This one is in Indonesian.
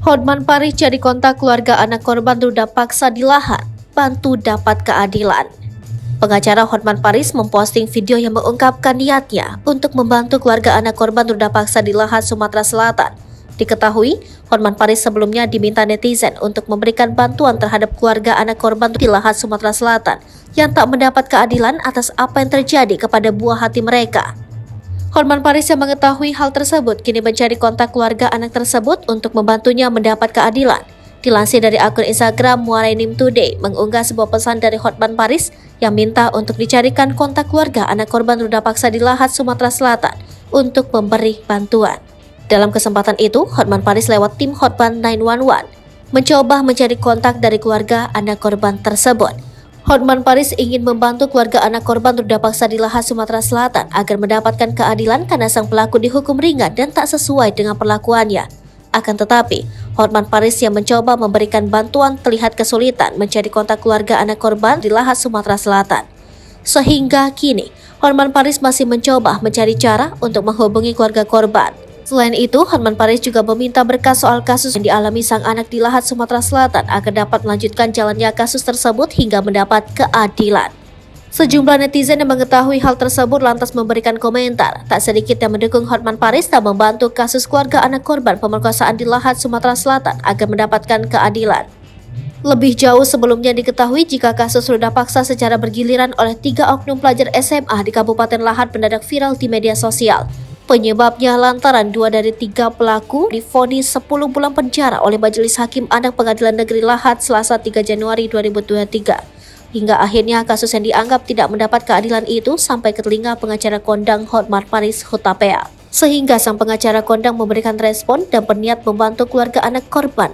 Hotman Paris jadi kontak keluarga anak korban ruda paksa di Lahat, bantu dapat keadilan. Pengacara Hotman Paris memposting video yang mengungkapkan niatnya untuk membantu keluarga anak korban ruda paksa di Lahat, Sumatera Selatan. Diketahui, Hotman Paris sebelumnya diminta netizen untuk memberikan bantuan terhadap keluarga anak korban di Lahat, Sumatera Selatan yang tak mendapat keadilan atas apa yang terjadi kepada buah hati mereka. Hotman Paris yang mengetahui hal tersebut kini mencari kontak keluarga anak tersebut untuk membantunya mendapat keadilan. Dilansir dari akun Instagram Muarainim Today mengunggah sebuah pesan dari Hotman Paris yang minta untuk dicarikan kontak keluarga anak korban ruda paksa di Lahat, Sumatera Selatan untuk memberi bantuan. Dalam kesempatan itu, Hotman Paris lewat tim Hotman 911 mencoba mencari kontak dari keluarga anak korban tersebut. Hotman Paris ingin membantu keluarga anak korban ruda paksa di Lahat, Sumatera Selatan agar mendapatkan keadilan karena sang pelaku dihukum ringan dan tak sesuai dengan perlakuannya. Akan tetapi, Hotman Paris yang mencoba memberikan bantuan terlihat kesulitan mencari kontak keluarga anak korban di Lahat, Sumatera Selatan. Sehingga kini, Hotman Paris masih mencoba mencari cara untuk menghubungi keluarga korban. Selain itu, Hotman Paris juga meminta berkas soal kasus yang dialami sang anak di Lahat, Sumatera Selatan agar dapat melanjutkan jalannya kasus tersebut hingga mendapat keadilan. Sejumlah netizen yang mengetahui hal tersebut lantas memberikan komentar. Tak sedikit yang mendukung Hotman Paris dan membantu kasus keluarga anak korban pemerkosaan di Lahat, Sumatera Selatan agar mendapatkan keadilan. Lebih jauh sebelumnya diketahui jika kasus ruda paksa secara bergiliran oleh 3 oknum pelajar SMA di Kabupaten Lahat mendadak viral di media sosial. Penyebabnya lantaran 2 dari 3 pelaku divonis 10 bulan penjara oleh Majelis Hakim Anak Pengadilan Negeri Lahat Selasa 3 Januari 2023. Hingga akhirnya kasus yang dianggap tidak mendapat keadilan itu sampai ke telinga pengacara kondang Hotman Paris Hutapea. Sehingga sang pengacara kondang memberikan respon dan berniat membantu keluarga anak korban